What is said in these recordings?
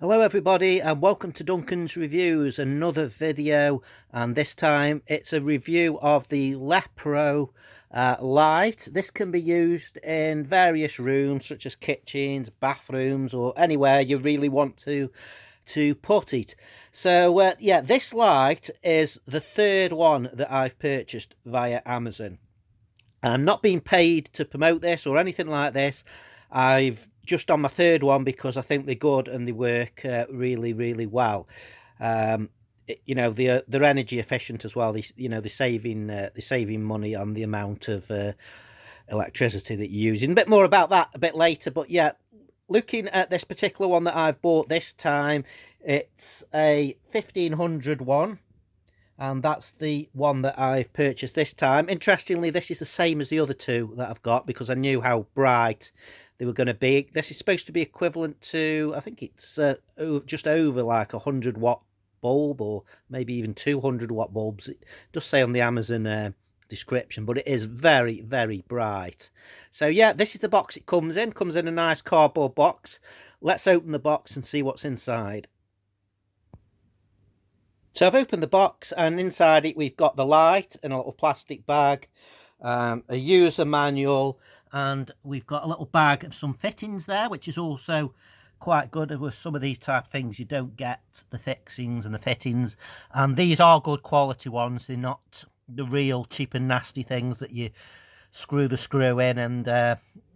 Hello everybody and welcome to Duncan's Reviews, another video, and this time it's a review of the Lepro light. This can be used in various rooms such as kitchens, bathrooms, or anywhere you really want to put it. So yeah, this light is the third one that I've purchased via Amazon. I'm not being paid to promote this or anything like this. I've just on my third one because I think they're good and they work really well. They're energy efficient as well. They're saving money on the amount of electricity that you're using. A bit more about that a bit later, but yeah, looking at this particular one that I've bought this time, it's a 1500 one, and that's the one that I've purchased this time. Interestingly, this is the same as the other two that I've got because I knew how bright they were going to be. This is supposed to be equivalent to, I think it's just over like a 100-watt bulb, or maybe even 200-watt bulbs. It does say on the Amazon description, but it is very bright. So yeah, this is the box it comes in. Comes in a nice cardboard box. Let's open the box and see what's inside. So I've opened the box, and inside it we've got the light in a little plastic bag, a user manual, and we've got a little bag of some fittings there, which is also quite good. With some of these type of things you don't get the fixings and the fittings, and these are good quality ones. They're not the real cheap and nasty things that you screw the screw in and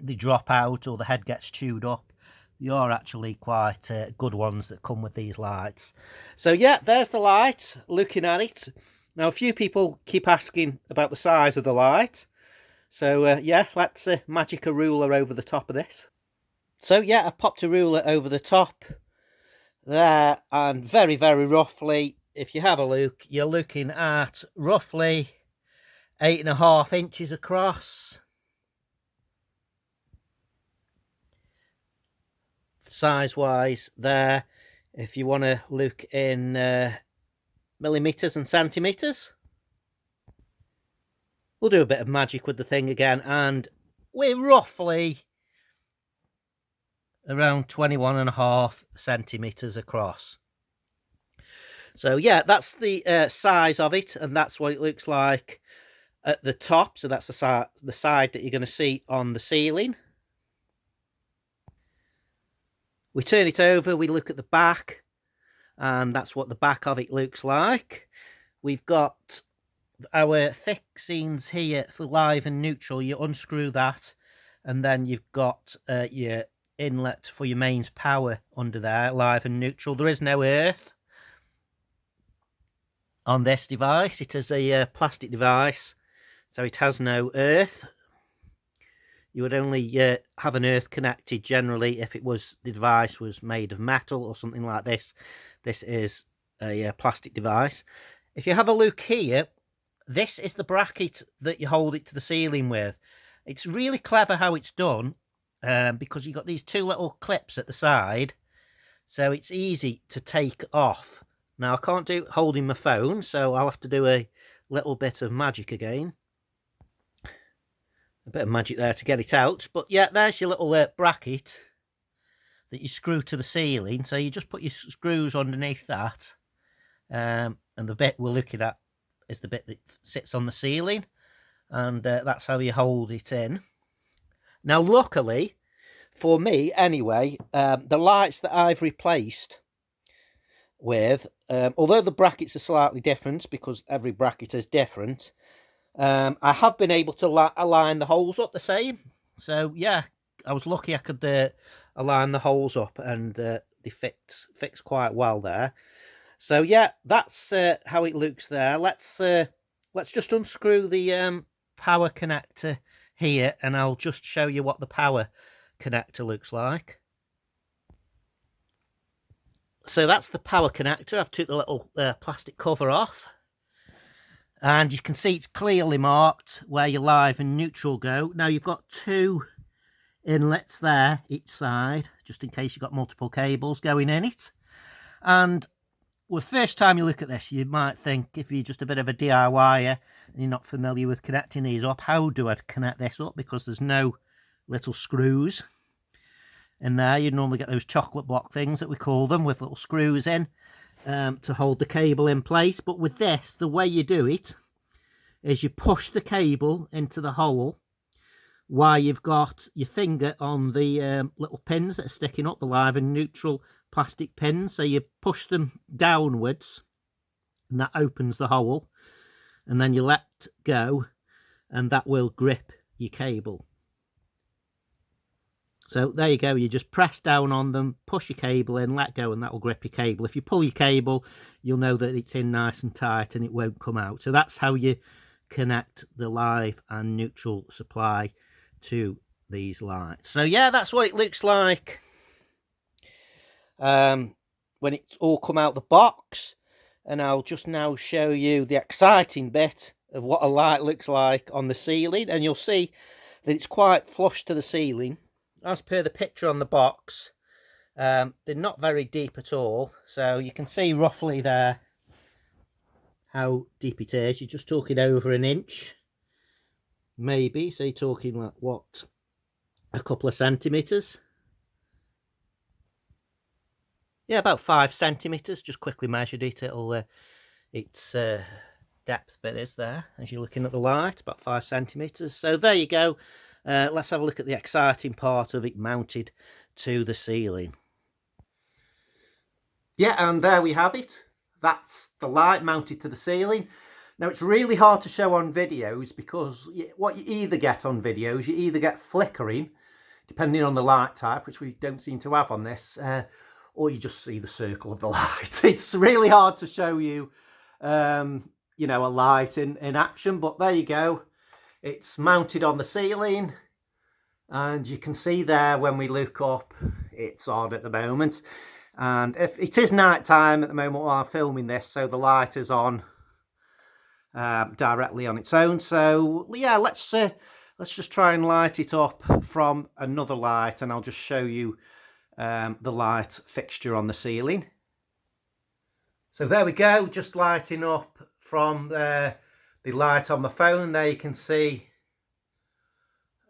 they drop out or the head gets chewed up. They are actually quite good ones that come with these lights. So yeah, there's the light, looking at it. Now a few people keep asking about the size of the light. So yeah, let's magic a ruler over the top of this. So yeah, I've popped a ruler over the top there, and very roughly, if you have a look, you're looking at roughly 8.5 inches across. Size wise there, if you want to look in millimeters and centimeters. We'll do a bit of magic with the thing again, and we're roughly around 21.5 centimeters across. So yeah, that's the size of it, and that's what it looks like at the top. So that's the side that you're going to see on the ceiling. We turn it over, we look at the back, and that's what the back of it looks like. We've got our fixings here for live and neutral. You unscrew that, and then you've got your inlet for your mains power under there, live and neutral. There is no earth on this device. It is a plastic device, so it has no earth. You would only have an earth connected generally if the device was made of metal or something like this. This is a plastic device. If you have a look here, this is the bracket that you hold it to the ceiling with. It's really clever how it's done, because you've got these two little clips at the side, so it's easy to take off. Now I can't do it holding my phone, so I'll have to do a little bit of magic again. A bit of magic there to get it out. But yeah, there's your little bracket that you screw to the ceiling. So you just put your screws underneath that, and the bit we're looking at is the bit that sits on the ceiling, and that's how you hold it in. Now luckily for me anyway, the lights that I've replaced with, although the brackets are slightly different because every bracket is different, I have been able to align the holes up the same. So yeah, I was lucky I could align the holes up, and they fix quite well there. So yeah, that's how it looks there. Let's just unscrew the power connector here, and I'll just show you what the power connector looks like. So that's the power connector. I've took the little plastic cover off, and you can see it's clearly marked where your live and neutral go. Now you've got two inlets there each side, just in case you've got multiple cables going in it. And well, the first time you look at this, you might think, if you're just a bit of a DIYer and you're not familiar with connecting these up, how do I connect this up? Because there's no little screws. in there. You'd normally get those chocolate block things that we call them, with little screws in to hold the cable in place. But with this, the way you do it is you push the cable into the hole while you've got your finger on the little pins that are sticking up, the live and neutral plastic pins. So you push them downwards and that opens the hole, and then you let go and that will grip your cable. So there you go, you just press down on them, push your cable in, let go, and that will grip your cable. If you pull your cable, you'll know that it's in nice and tight and it won't come out. So that's how you connect the live and neutral supply to these lights. So yeah, that's what it looks like when it's all come out the box. And I'll just now show you the exciting bit of what a light looks like on the ceiling, and you'll see that it's quite flush to the ceiling as per the picture on the box. They're not very deep at all, so you can see roughly there how deep it is. You're just talking over an inch maybe, so you're talking like what, a couple of centimeters. Yeah, about 5 centimeters. Just quickly measured it. Its depth bit is there as you're looking at the light, about 5 centimeters. So there you go. Let's have a look at the exciting part of it mounted to the ceiling. Yeah, and there we have it. That's the light mounted to the ceiling. Now, it's really hard to show on videos because what you either get on videos, you either get flickering, depending on the light type, which we don't seem to have on this, or you just see the circle of the light. It's really hard to show you, you know, a light in action, but there you go. It's mounted on the ceiling, and you can see there when we look up, it's on at the moment. And if it is night time at the moment while I'm filming this, so the light is on directly on its own. So yeah, let's just try and light it up from another light, and I'll just show you the light fixture on the ceiling. So there we go, just lighting up from the light on my phone. There you can see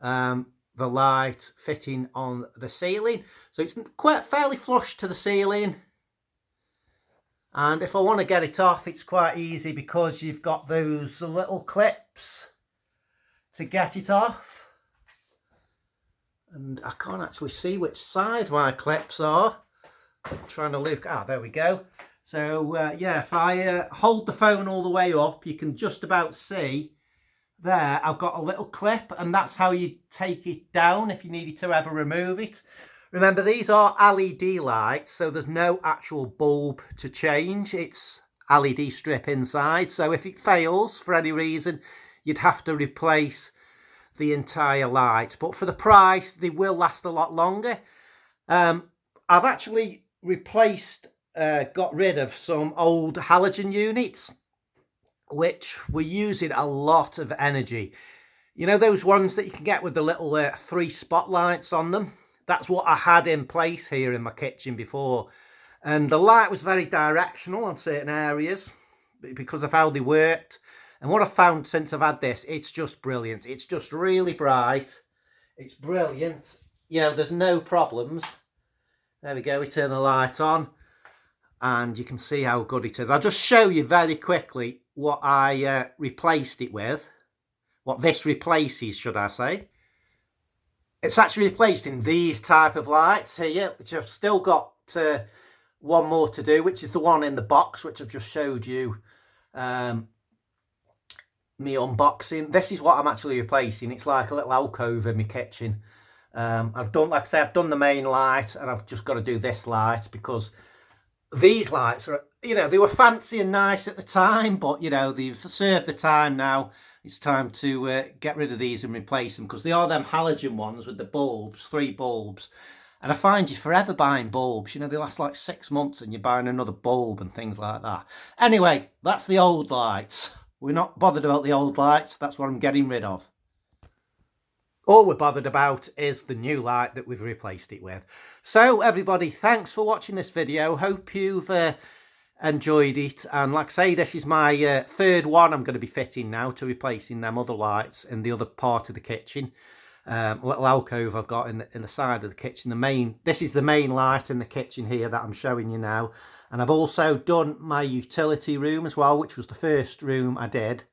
the light fitting on the ceiling. So it's quite fairly flush to the ceiling, and if I want to get it off, it's quite easy because you've got those little clips to get it off. And I can't actually see which side my clips are. I'm trying to look. Ah, there we go. So yeah, if I hold the phone all the way up, you can just about see there I've got a little clip, and that's how you take it down if you needed to ever remove it. Remember, these are LED lights, so there's no actual bulb to change. It's LED strip inside, so if it fails for any reason, you'd have to replace the entire light. But for the price, they will last a lot longer. I've actually replaced, got rid of some old halogen units, which were using a lot of energy. You know those ones that you can get with the little 3 spotlights on them? That's what I had in place here in my kitchen before. And the light was very directional on certain areas because of how they worked. And what I've found since I've had this, it's just brilliant. It's just really bright. It's brilliant. You know, there's no problems. There we go, we turn the light on, and you can see how good it is. I'll just show you very quickly what I replaced it with. What this replaces, should I say. It's actually replacing these type of lights here, which I've still got one more to do, which is the one in the box, which I've just showed you me unboxing. This is what I'm actually replacing. It's like a little alcove in my kitchen. I've done, like I say, I've done the main light, and I've just got to do this light because these lights are, you know, they were fancy and nice at the time, but you know, they've served the time now. It's time to get rid of these and replace them, because they are them halogen ones with the bulbs, 3 bulbs. And I find you're forever buying bulbs. You know, they last like 6 months and you're buying another bulb and things like that. Anyway, that's the old lights. We're not bothered about the old lights. That's what I'm getting rid of. All we're bothered about is the new light that we've replaced it with. So everybody, thanks for watching this video. Hope you've enjoyed it. And like I say, this is my third one I'm going to be fitting now to replacing them other lights in the other part of the kitchen. little alcove I've got in the side of the kitchen. This is the main light in the kitchen here that I'm showing you now. And I've also done my utility room as well, which was the first room I did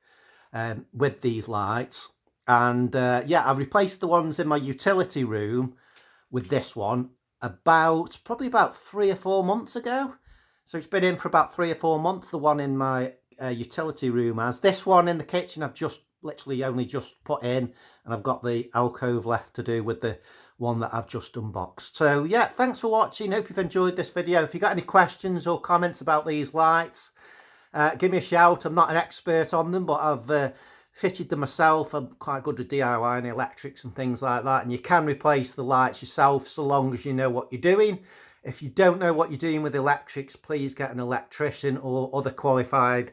with these lights. And yeah, I replaced the ones in my utility room with this one probably about 3 or 4 months ago. So it's been in for about 3 or 4 months, the one in my utility room has. This one in the kitchen I've just literally only just put in, and I've give the alcove left to do with the one that I've just unboxed. So yeah, thanks for watching. Hope you've enjoyed this video. If you've got any questions or comments about these lights, give me a shout. I'm not an expert on them, but I've fitted them myself. I'm quite good with DIY and electrics and things like that, and you can replace the lights yourself so long as you know what you're doing. If you don't know what you're doing with electrics, please get an electrician or other qualified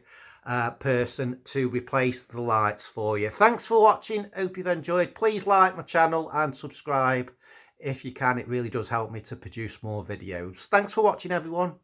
person to replace the lights for you. Thanks for watching. Hope you've enjoyed. Please like my channel and subscribe if you can. It really does help me to produce more videos. Thanks for watching, everyone.